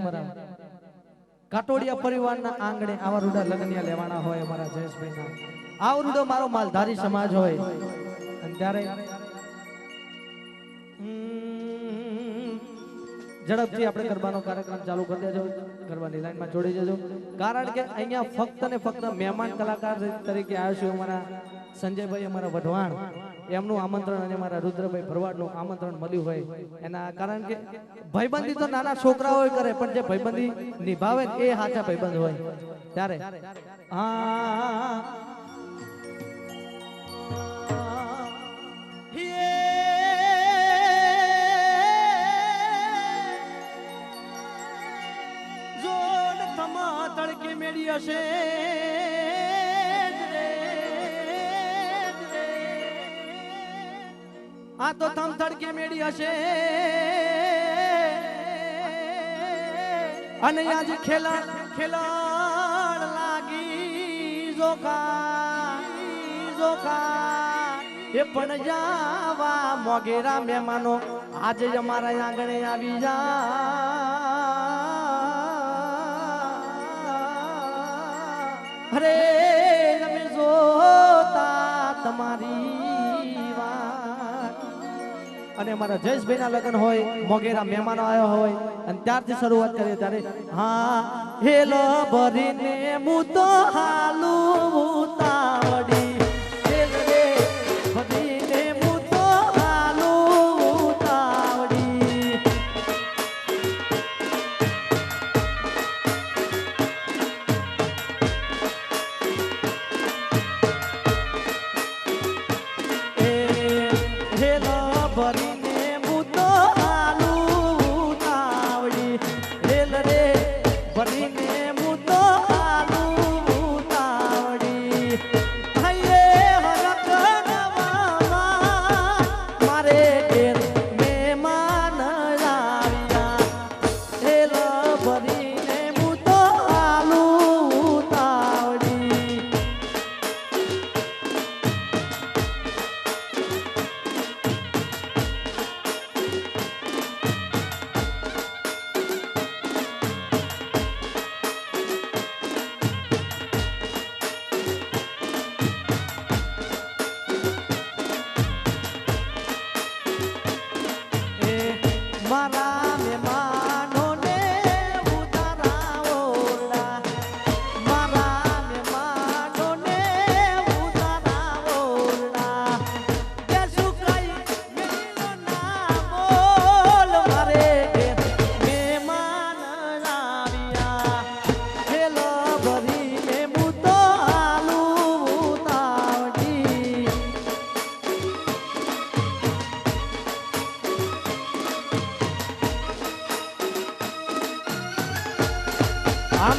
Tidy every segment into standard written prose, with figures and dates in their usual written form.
અમારા કાટોડિયા પરિવારના આંગણે આવા રૂડા લગ્નિયા લેવાના હોય અમારા જયેશભાઈના આવો રૂડો મારો માલધારી સમાજ હોય અને ત્યારે ઝડપથી આપણે ગરબાનો કાર્યક્રમ ચાલુ કરી દેજો, ગરબાની લાઈનમાં જોડી જજો, કારણ કે અહીંયા ફક્ત ને ફક્ત મહેમાન કલાકાર તરીકે આવ્યા છે અમારા સંજયભાઈ અમારા વઢવાણ, એમનું આમંત્રણ અને અમારા રુદ્રભાઈ ભરવાડનું આમંત્રણ મળ્યું હોય એના કારણ કે ભાઈબંધી તો નાના છોકરાઓ કરે પણ જે ભાઈબંધી નિભાવે એ સાચા ભાઈબંધ હોય ત્યારે તડકે મેળી હશે આ તો થમ તડકે મેળી હશે અને આજ ખેલાડ લાગી જોખા એ પણ જાવા મોગેરા મહેમાનો આજે જ અમારા આંગણે આવી જા અરે તમે જોતા તમારી વાત અને અમારા જયેશભાઈના લગ્ન હોય મોગેરા મહેમાનો આવ્યો હોય અને ત્યારથી શરૂઆત કરીએ ત્યારે હા હેલો ભરીને હું તો હાલું ઉતાવળી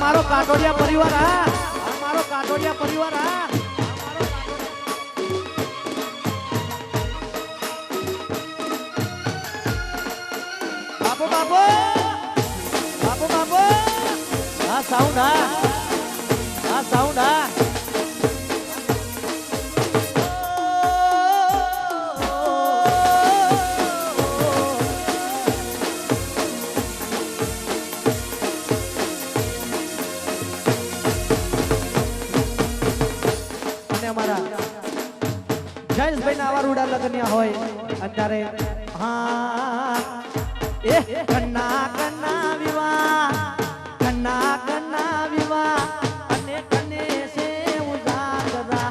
મારો કાટોડિયા પરિવાર મારો કાટોડિયા પરિવાર બાપુ બાપુ બાપુ બાપુ આ સાઉન્ડ જયેશભાઈ ના આવા રૂડા લગ્ન હોય અત્યારે હા એ કન્ના વિવાહ અને કને છે ઉજાગરા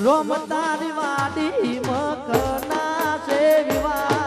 રોમતા દિવાડી મકના છે વિવાહ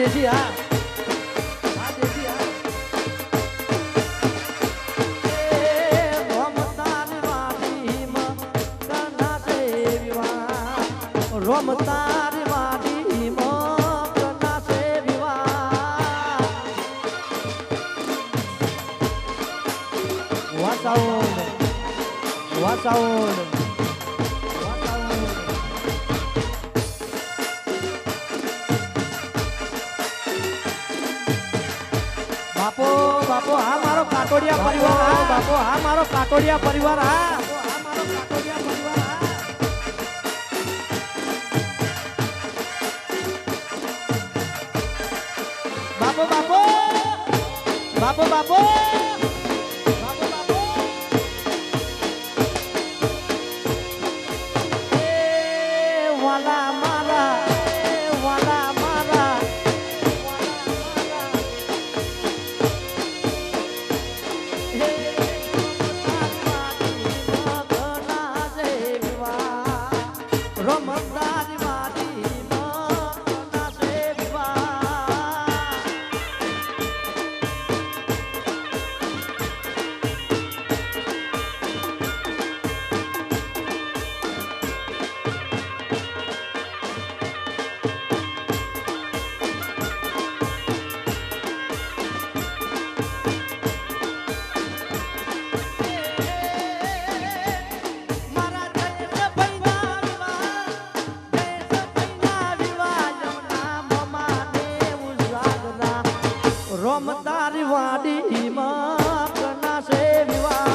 દેશી હા હા દેશી હા રોમતારી વાડી મોકના સે વિવાહ વાસાઉન્ડ વાસાઉન્ડ બાપો બાપો હા મારો કાટોડિયા પરિવાર હા બાપો હા મારો કાટોડિયા પરિવાર હા હા મારો કાટોડિયા પરિવાર હા બાપો બાપો બાપો બાપો બાપો બાપો એ વાલા મારા એ વાલા મારા રમદારી વાડી મોકના સે વિવાહ રોમતારી વાડી મોકના સે વિવાહ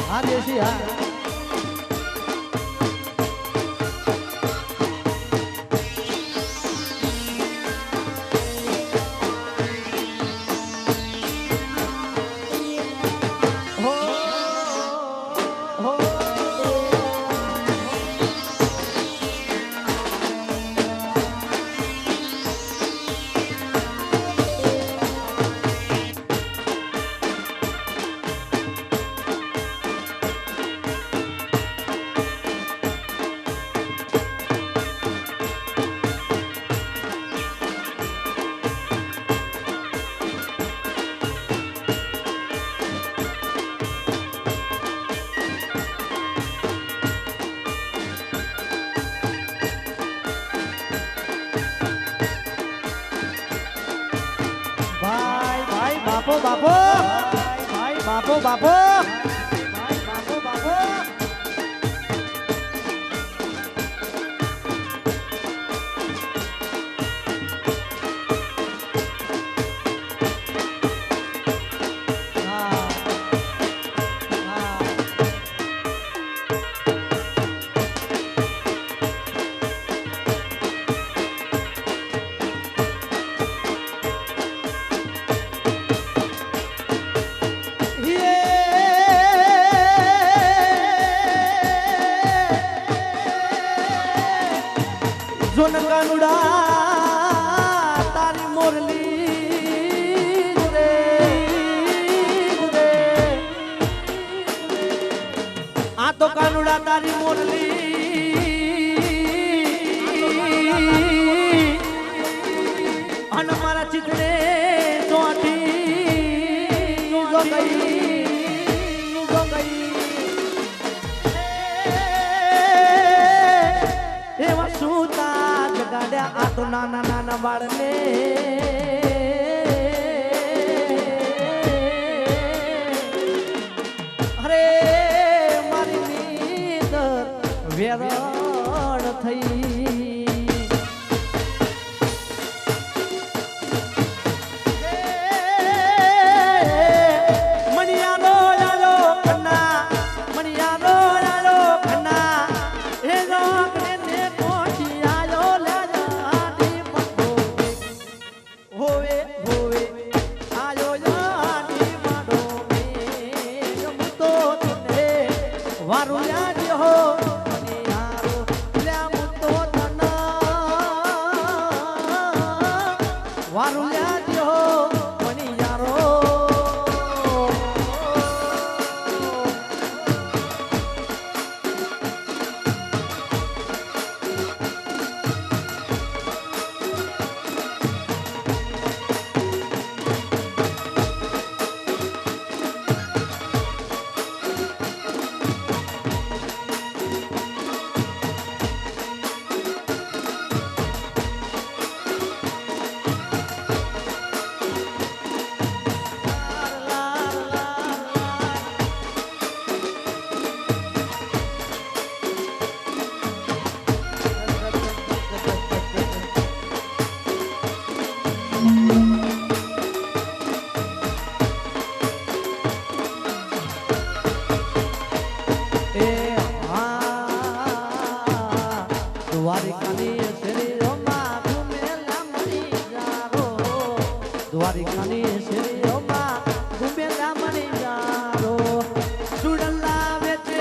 હા દેશી હા બાપો બાપો ભાઈ બાપો બાપો ભાઈ બાપો બાપો હા હા જોન કાનુડા તારી મોરલી રે આ તો કાનુડા તારી મોરલી અને મારા ચિત્રે ચોટી જો ગઈ એવા સુતા જગાડ્યા આ તો નાના નાના બાળને અરે મારી નીંદ વેરણ થઈ મણિયાનો લાલો કન્ના મણિયાનો લાલો કન્ના એ રોકને ને પહોંચી આવ્યો લાલા દી પટો હો વારું લ્યાજો મની યારો દ્વારિકાની શેરીઓમાં ઘૂમેલા મળી જારો ચૂડલા વેચે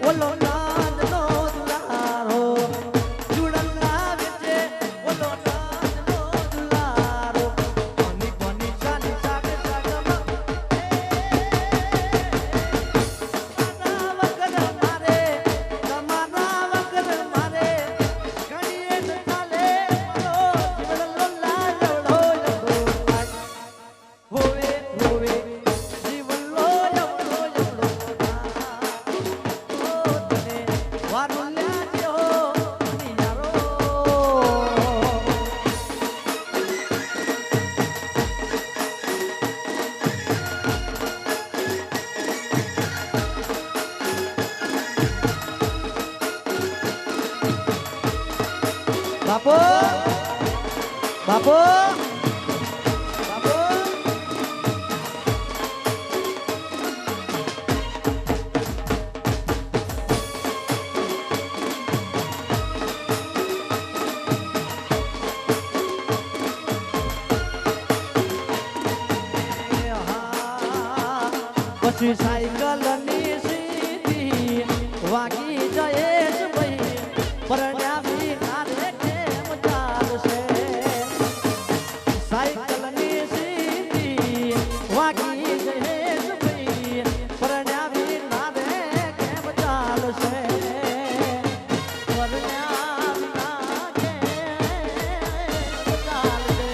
ઓલો નાનનો દુલારો ચૂડલા વેચે ઓલો નાનનો દુલારો કોની કોની ચાલી સાગે સાગમાં તમારા વગર મારે ઘડીએ ન ચાલે જીવડલો લાજડો હોવે હોવે જીવલો જવડો જવડો ઓ તને વારું લ્યાજો મની યારો બાપો બાપો પછી સાયકલ ની સીધી વાગી જયેશ ભાઈ પરણ્યા વિના રે કેમ ચાલશે સાયકલ ની સીધી વાગી જયેશ ભાઈ પરણ્યા વિના રે કેમ ચાલશે પરણ્યા વિના કેમ ચાલશે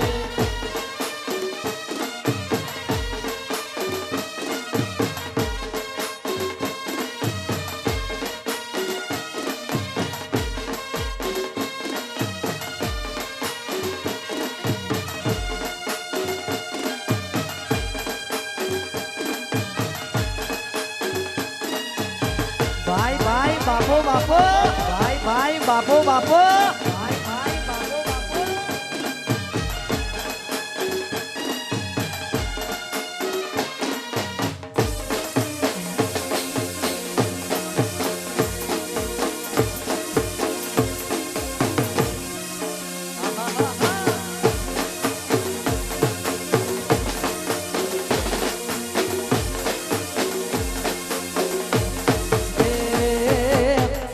ભાઈ ભાઈ બાપો બાપો ભાઈ ભાઈ બાપો બાપો ભાઈ ભાઈ બાપો બાપો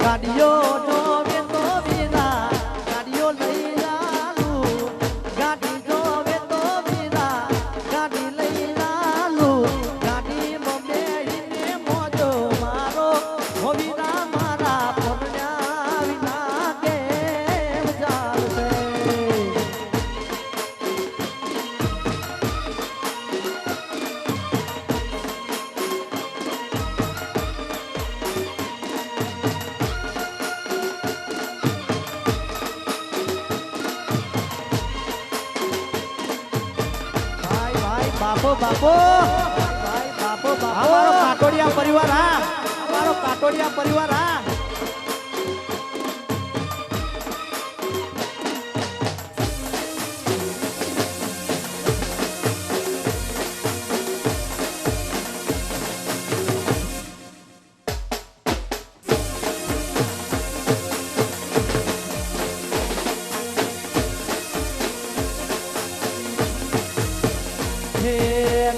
ગાડીઓ જોવે તો વિના ગાડીઓ લઈ લાલું ગાડી જોવે તો વિના ગાડી લઈ લાલું ગાડીમાં બેહીને મોજો મારો હોવીના મારા પરણ્યા વિના કેમ ચાલશે બાપો બાપો ભાઈ બાપો બાપો અમારો કાટોડિયા પરિવાર હા અમારો કાટોડિયા પરિવાર હા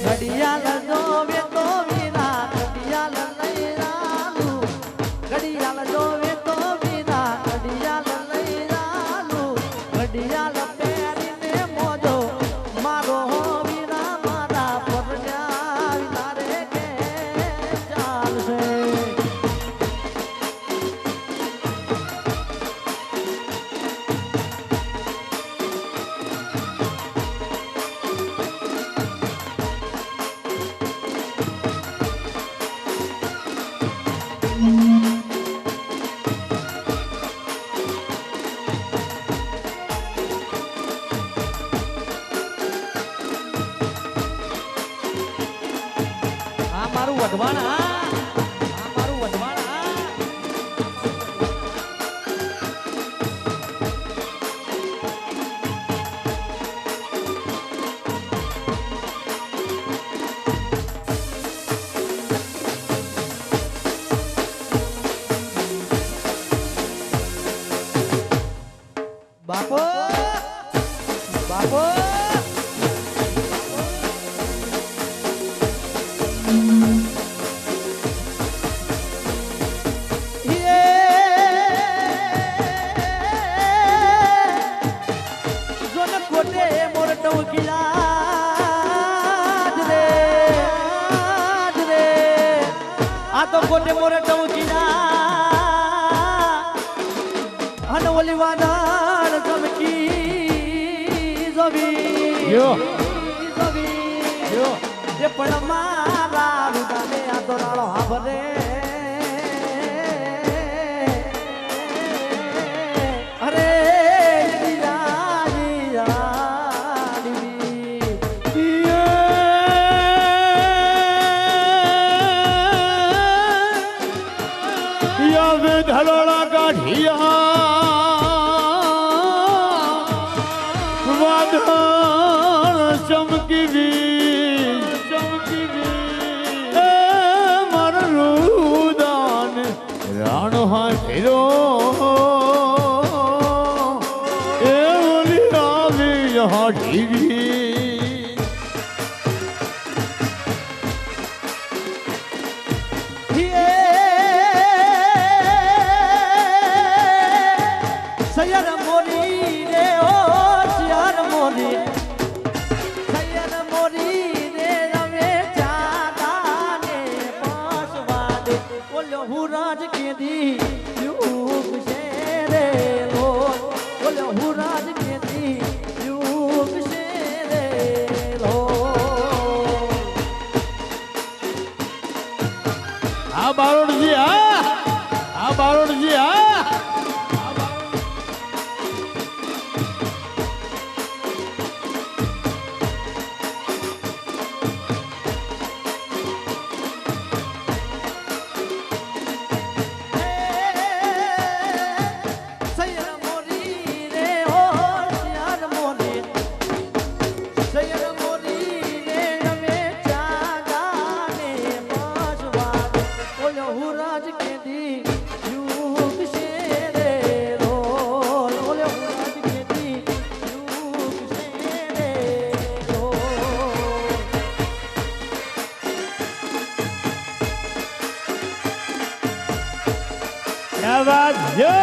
ઘડિયાળ જોવે તો વિના ઘડિયાળ લઈ લાલું ઘડિયાળ જોવે તો વિના ઘડિયાળ લઈ લાલું ઘડિયાળ પહેરીને મોજો વઢવાણ હા આ મારું વઢવાણ હા બાપો બાપો કોટે મોરે ટવકીના અને ઓલી વાદળ ચમકી જોવી યો એ પણ મારા રૂડાને આ તો રાળો હાભરે અરે ધલોળા કાઢિયા વાદળ ચમકી મારું રુદાન રાણો હાથેરો એ ઓલી આવી હાઢી સૈયર મોરી રે ઓ સૈયર મોરી રે રમે જાદાને પાસવાડે ઓલો હુરાજ કેદી યુગ છે રે લો ઓલો હુરાજ કેદી યુગ છે રે લો આ બારોડજી આ બારોડજી આવાજ જો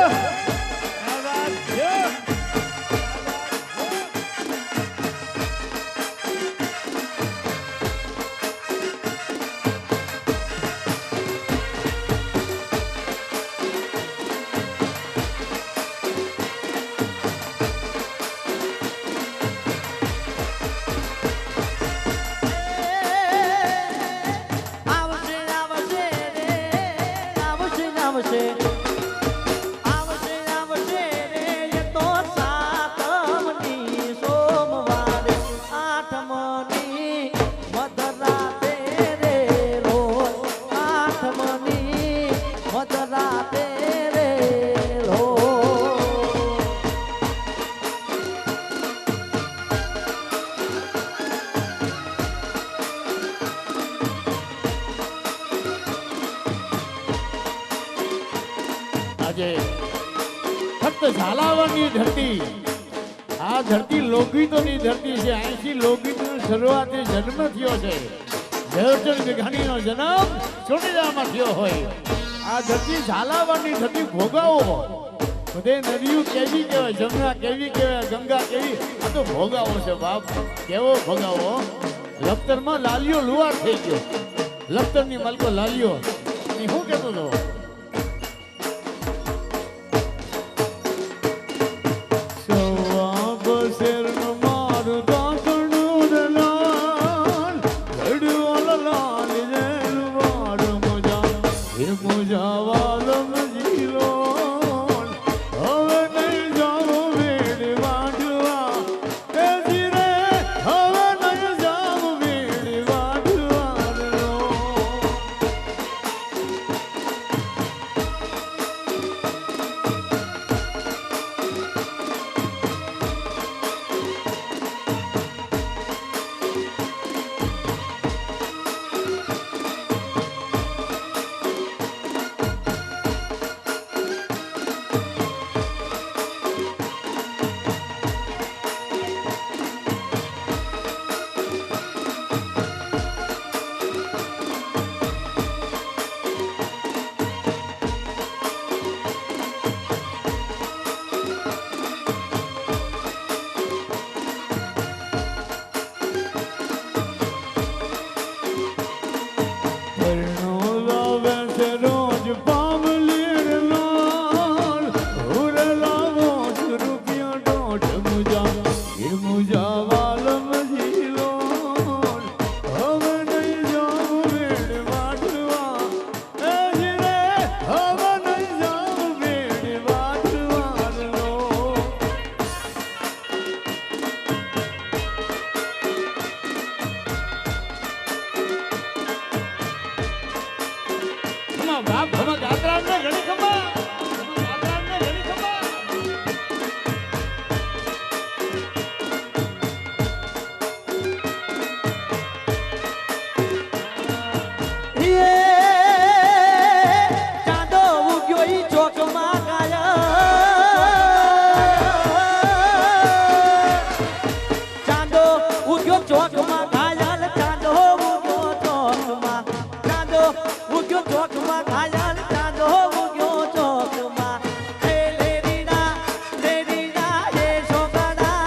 આજે ફક્ત ઝાલાવાડની ધરતી આ ધરતી લોકગીતોની ધરતી છે. અહીંથી લોકગીતોની શરૂઆત જન્મ થયો છે. ઝવેરચંદ મેઘાણીનો જન્મ ચોટીલામાં થયો હોય. આ ધરતી ઝાલાવાડની ધરતી ભોગાવો બધે નદીઓ કેવી કહેવાય, જમના કેવી કહેવાય, ગંગા કેવી, આ તો ભોગાવો છે બાપ. કેવો ભોગાવો. લખતરમાં લાલિયો લુવાર થઈ ગયો. લખતરની માલકો લાલિયો શું કહેતો હતો? બાપ ભમા ગાત્રાને ઘણી ખમા ગાત્રાને ઘણી ખમા ચાંદો ઉગ્યો ઈ ચોકમાં ગાયા ચાંદો ઉગ્યો ચોકમાં ઘાયલ ચાંદો ઉગ્યો ચોકમાં ચાંદો ઉગ્યો ચોકમાં ઘાયલ ચાંદો ઉગ્યો ચોકમાં હે લેરીના એ છોકરા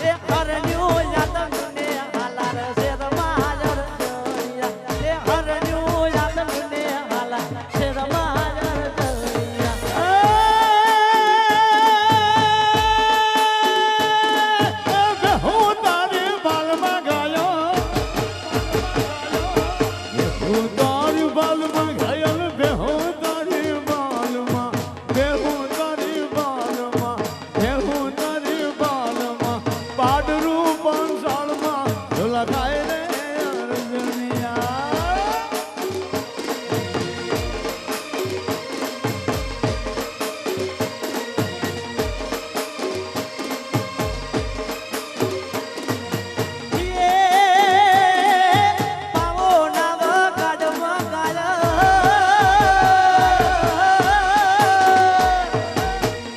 એ હરન્યું યાદવને હાલાર શેરમાં હાજર જણિયા એ હરન્યું યાદવને હાલાર શેરમાં હાજર જણિયા હું તારી બાલમાં ગાયો હું તારી બાલમાં ગાયલ બે હું તારી બાલમાં બે હું તારી બાલમાં બે હું તારી બાલમાં પાડરું પાંસાળમાં ઢોલા થાય રે અર્જુનિયા પાવો નાવ કાઢમાં ગાયા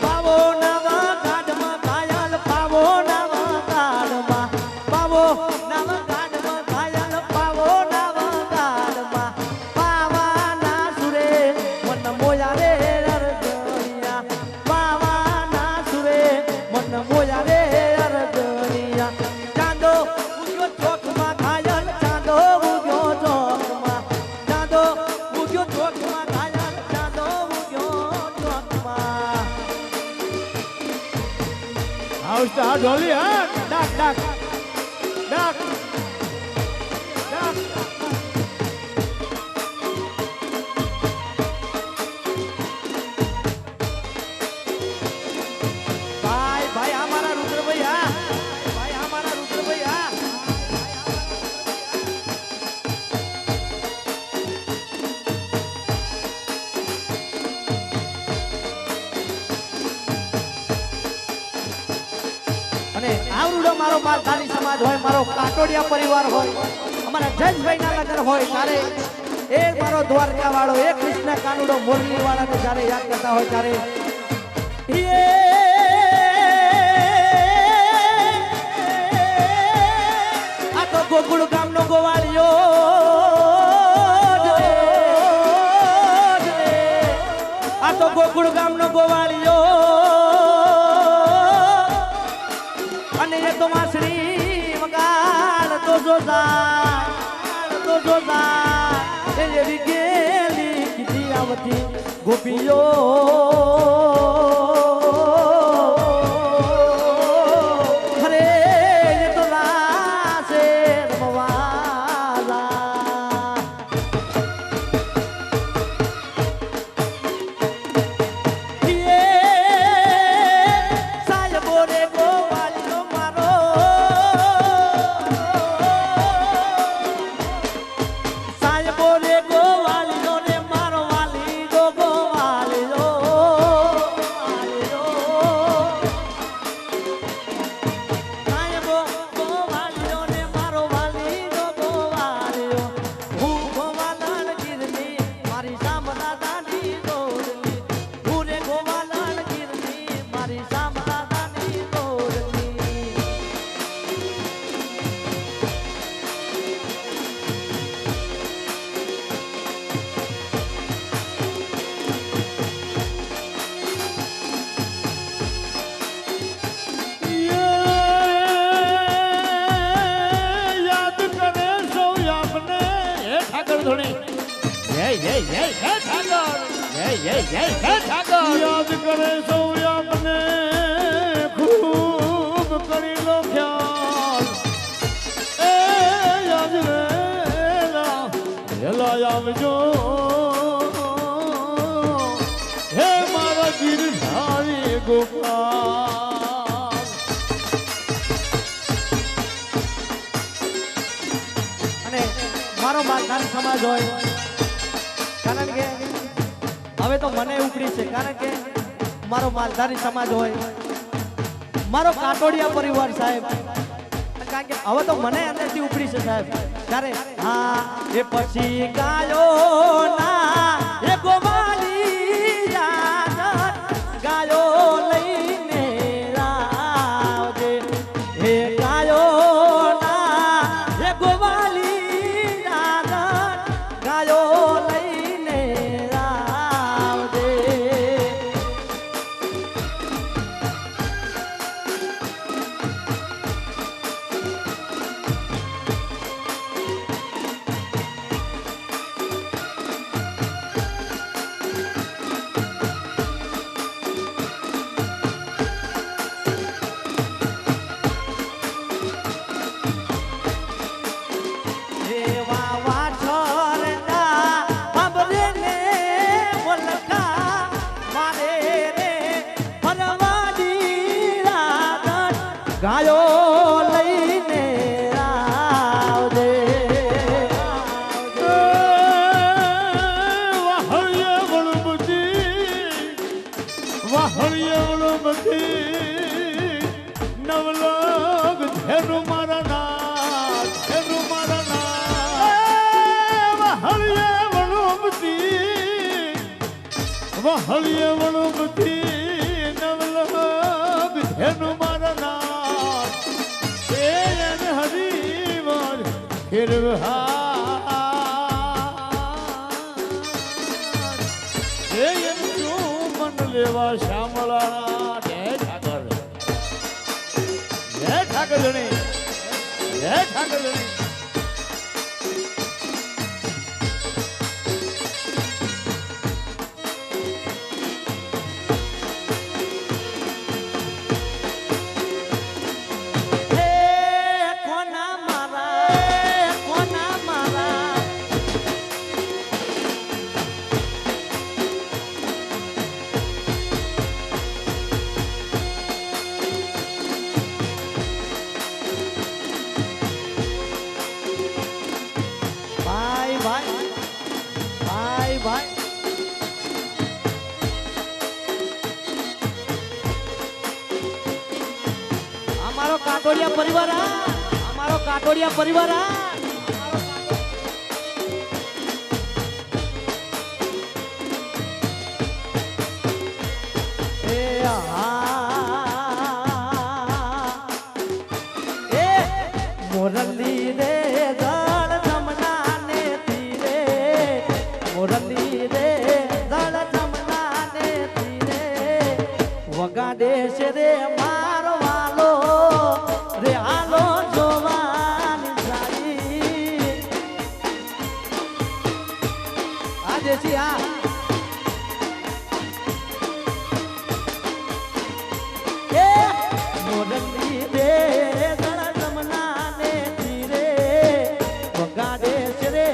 પાવો નાવ કાઢમાં ગાયલ પાવો નાવ કાઢમાં પાવો નાવ કાઢમાં ગાયલ પાવો નાવ કાઢમાં પાવાના સુરે મન મોયા રે અરજણિયા પાવાના સુરે મન મોયા રે અરજણિયા ચાંદો ઉગ્યો ચોકમાં ઘાયલ ચાંદો ઉગ્યો ચોકમાં ચાંદો ઉગ્યો ચોકમાં ઘાયલ ચાંદો ઉગ્યો ચોકમાં આવતા ઢોલી હા ડાક ડાક ડાક ડાક ભાઈ અમારા રુદ્રભાઈ હા ભાઈ અમારા રુદ્રભાઈ હા અને આવડો મારો માલધારી સમાજ હોય મારો કાટોડિયા પરિવાર હોય અમારા જજભાઈના લગ્ન હોય ત્યારે એ મારો દ્વારકા વાળો એ કૃષ્ણ કાનુડો મુરલી વાળાને જ્યારે યાદ કરતા હોય ત્યારે આ તો ગોકુળ ગામનો ગોવાળિયો આ તો ગોકુળ ગામનો ગોવાળિયો અને એ તો માસડી વગાડ તો જોતા એ એવી ગેલી કીધી આવતી ગોપીઓ હરે એ તો રાસે રમવાલા સાયબો રે ગોવાળીનો મારો સાયબો રે ગોવાળીનો રે મારો વાલીનો ગોવાળીનો સાયબો ગોવાળીનો રે મારો વાલીનો ગોવાળીનો હું ગોવાળણ ગીરની મારી સામના દાડી દોડલી હું રે ગોવાળણ ગીરની મારી સામના દાડી દોડલી યાદ કરે સૌ આપને હે ઠાકર ધોણી હે ઠાકર હે ઠાકર યાદ કરે સૌ આપને ખૂબ કરી લો ખ્યાલ એ યાદ રે આવજો હે મારા ગિરધારી ગોપાલ અને મારો માલધારી સમાજ હોય કારણ કે હવે તો મને ઉપડી છે, કારણ કે મારો માલધારી સમાજ હોય, મારો કાટોડિયા પરિવાર સાહેબ, કારણ કે હવે તો મને અંદરથી ઉપડી છે સાહેબ. ત્યારે હા એ પછી ગાયો ના એ ગોવાલી યાદ ગાયો લઈને આવજે, હે ગાયો ના એ ગોવાલી યાદ ગાયો લઈને આવજે. ગાયો લઈને આવજે. વાહળીએ વળુમતી નવલોક ધેરું મારા નાથ, ધેરું મારા નાથ. વાહળીએ વળુમતી નવલોક ધેરું મારા નાથ. એને હરિવર ફિરવા લેવા શામળા. જય ઠાકર, જય ઠાકર જણી, જય ઠાકર જણી. અમારો કાટોડિયા પરિવાર, અમારો કાટોડિયા પરિવાર. મોરલી રે દળ જમના ને તીરે, મોરલી રે દળ જમના ને તીરે વગાડે છે રે મારો વાલો રે હાલો જોવાની સારી. આજે છે આ મોરલી રે દળ જમના ને તીરે વગાડે છે રે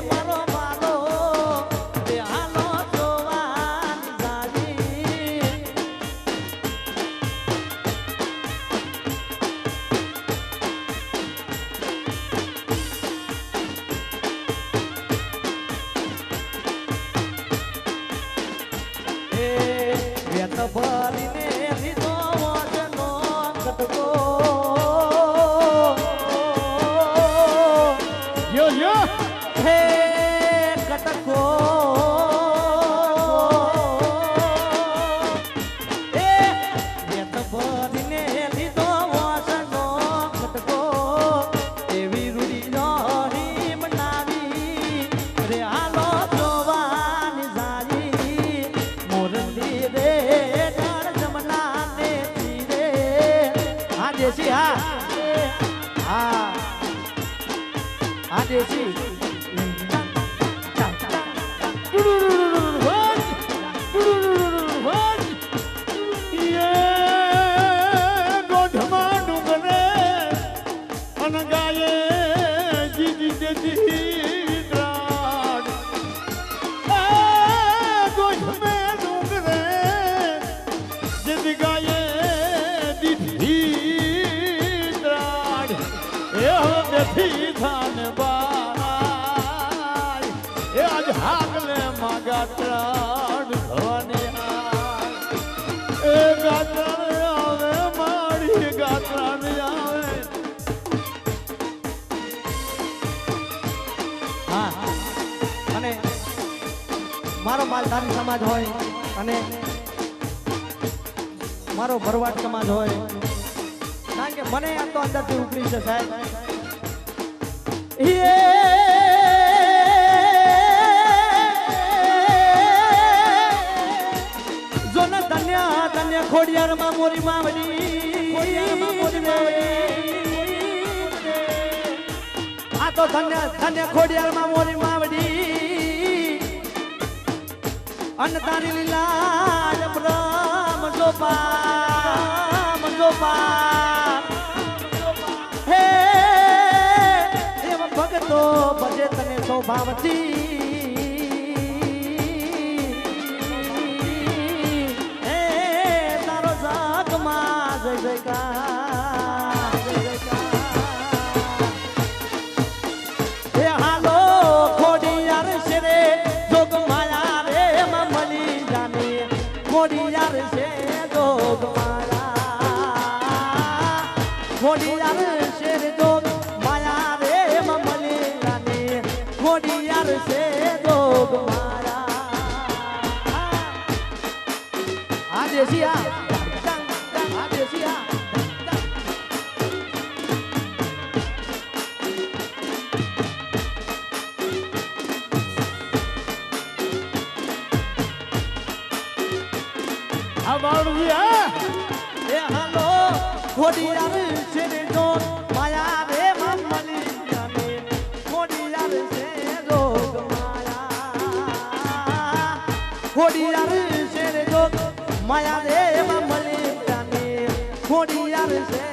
મારો વાલો રે હાલો જોવાની સારી. વેત ભરીને લીધો વજનો કટકો, યો યો હે કટકો એ વેત ભરીને લીધો વજનો કટકો, એવી રૂડી નો હિમ નાવી રે હાલો જોવાની સારી. મોરલી રે દળ જમના ને તીરે આજે છે હા આજે છે ગોઢમાં ડુંગરે અનગાયે જીજી ત્રાડ. ગોઢમે ડુંગરે જિંદગાયે દીધી ત્રાડ. એ બેઠી થાન બાય એ આજ હાકલે હા અને મારો માલધારી સમાજ હોય અને મારો ભરવાડ સમાજ હોય, કારણ કે મને આ તો અંદરથી ઉપડી છે સાહેબ. જો ને ધન્ય ધન્ય ખોડિયારમાં મોરી માવડી, આ તો ધન્ય ધન્ય ખોડિયારમાં મોરી માવડી, અન તારી લીલા જબરમ જોપા હે એમ ભગતો ભજે તને સ્વભાવથી, હે તારો જાગમાં જય જયકાર જય જયકાર. હે હાલો ખોડિયાર છે રે જોગ માયા રે એમાં મળી જાને, ખોડિયાર છે જોગ માયા, ખોડિયાર છે રે જોગ માયા રે એમાં મળી જાને, ખોડિયાર છે જોગ માયા. આ દેશી આ દેશી આ બાળજી હા એ હાલો ખોડિયાર છે રે જોગ માયા રે માં મળી જાને, ખોડિયાર છે જોગ માયા, ખોડિયાર છે રે જોગ માયા રે માં મળી જાને, ખોડિયાર છે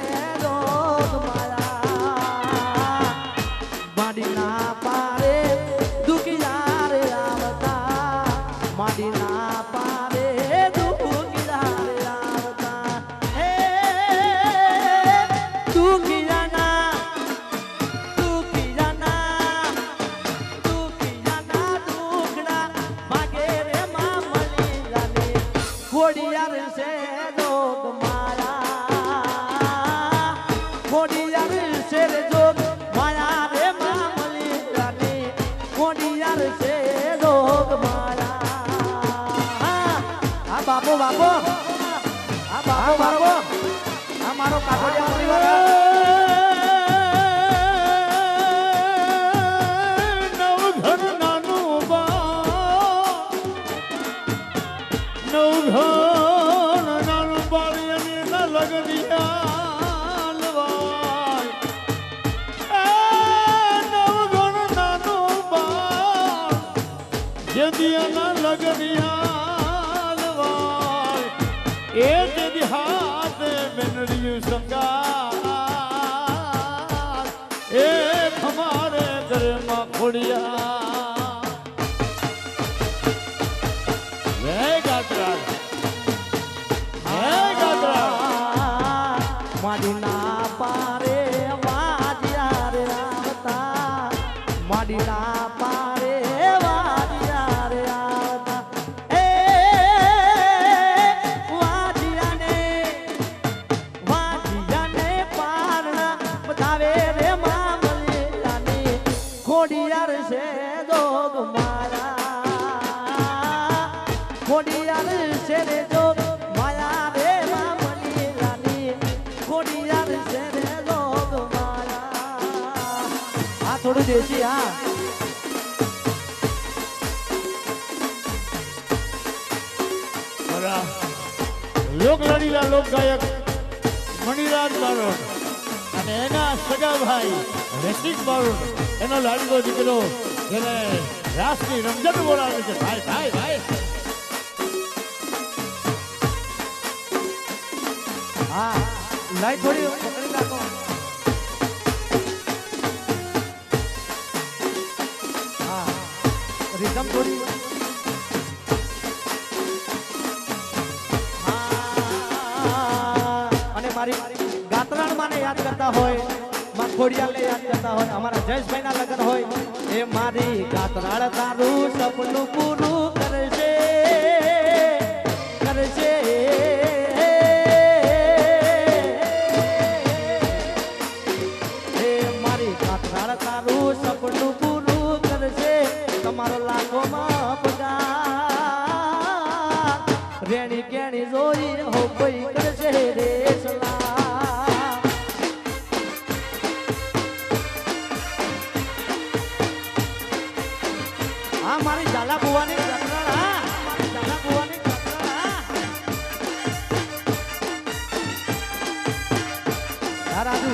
જોગ માયા. માડીના પારે દુખિયા રે આવતા, માડીના પારે ખોડિયાર છે જોગ માયા, ખોડિયાર છે રે જોગ માયા રે માં મળી જાને, ખોડિયાર છે જોગ માયા. આ બાપો બાપો આ બાપો બાપો આ મારો કાઠોડિયા પરિવાર માડીના પારે વાજિયા રે આવતા, માડીના પારે વાજિયા રે આવતા, એ વાજિયાને પારણા બતાવે રે મામલી જાને, ખોડિયાર છે જોગ મારા, ખોડિયાર છે રે જોગ માયા રે મામલી જાને, ખોડિયાર છે રે જોગ માયા. આ થોડું દેશી હા લોક લાડીલા લોક ગાયક મણિરાજ બારોટ અને એના સગા ભાઈ રસિક બારોટ, એનો લાડકો દીકરો જેને રાસની રમઝટ બોલાવે છે. ભાઈ ભાઈ ભાઈ હા લાઈ થોડી પકડી રાખો. હા રીધમ થોડી અને મારી ગાત્રાણ માને યાદ કરતા હોય, માં ખોડિયાલને યાદ કરતા હોય, અમારા જયેશભાઈના લગ્ન હોય, એ મારી ગાત્રાળ તારું સપનું પૂરું કરશે કરશે. એ મારી ગાત્રાળ તારું સપનું પૂરું કરશે. જોઈ હો કોઈ કરશે રે સલાહ આ મારી ઝાલા બુવાની જતરણ હા મારી ઝાલા બુવાની જતરણ હા રાજુ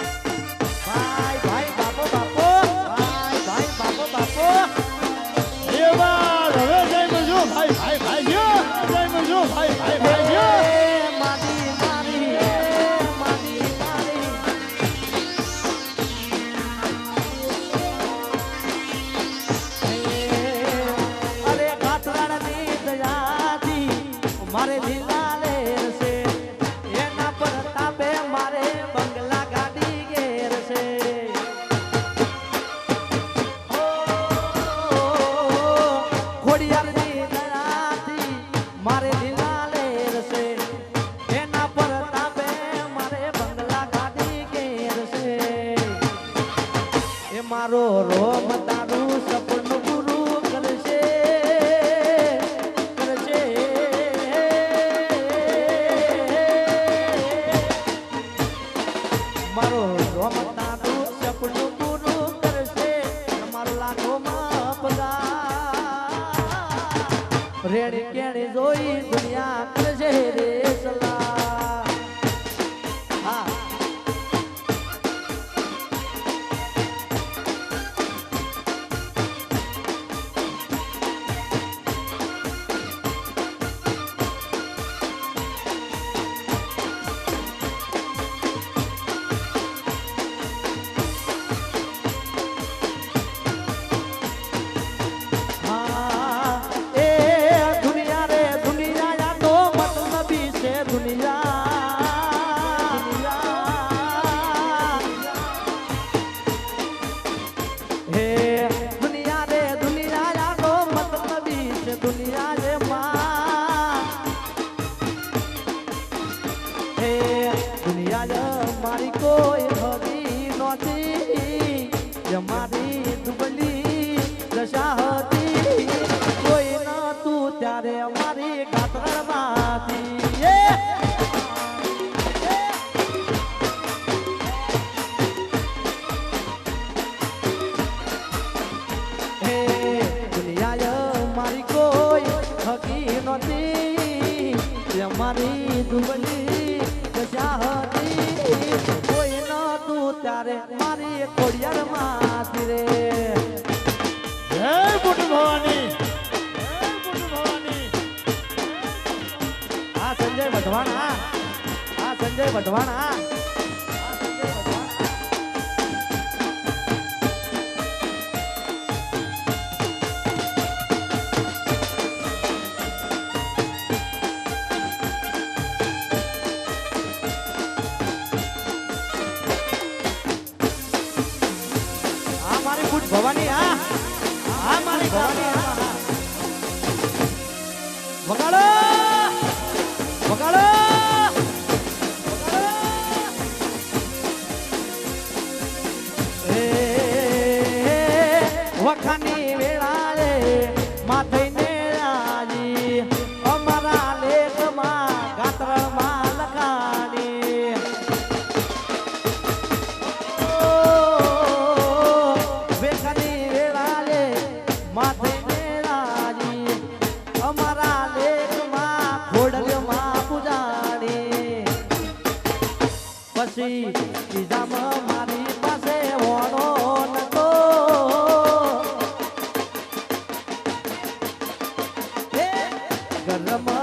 ભાઈ ભાઈ બાપો બાપો ભાઈ ભાઈ બાપો બાપો એ બાર હવે જય મજો ભાઈ ભાઈ ભાઈ ગયો જય મજો ભાઈ ભાઈ ભાઈ ગયો મારી મારી મારી મારી અરે કાતરાની દયાથી મારે લીલા લેર છે એના પર તાપે મારે બંગલા ગાડી ઘેર છે ખોડિયારની દયાથી મારે લીલા લેર છે એના પર તાપે મારે બંગલા ગાડી ઘેર છે એ મારો રોમ તારું સપનું પૂરું કરશે કરશે મારો રોમ તારું સપનું પૂરું કરશે મારો લાખોમાં પગાર રેડી કેણી જોઈ દુનિયા કરશે રે સલાહ હા હા એ દુનિયા રે દુનિયા યા તો મતલબી છે દુનિયા હે દુનિયા રે દુનિયા યા તો મતલબી છે દુનિયા રે માં હે દુનિયા મારી કોઈ હરી નહોતી જે મારી દુબળી દશા હતી કોઈ ન તું ત્યારે મારી કાતરમાંથી હે દુનિયા મારી કોઈ હકી નહોતી જે મારી દુબળી દશા હતી કોઈ ન તું ત્યારે મારી ખોડિયારમાંથી રે જય બુટ ભવાની જય બુટ ભવાની આ સંજય વઢવાણા આ સંજય વઢવાણા આ સંજય વઢવાણા આ મારી બુટ ભવાની આ મારી ભવાની આ વગાડો વગાડો વખાની વેળાએ માથઈને રાજી અમારા લેખમાં ગાત્રણમાં લખાણી વેખાની વેળાએ માથઈને રાજી અમારા લેખમાં ખોડલમાં પૂજાણી પછી બીજામાં મારી પાસે વણો નતો ગરમ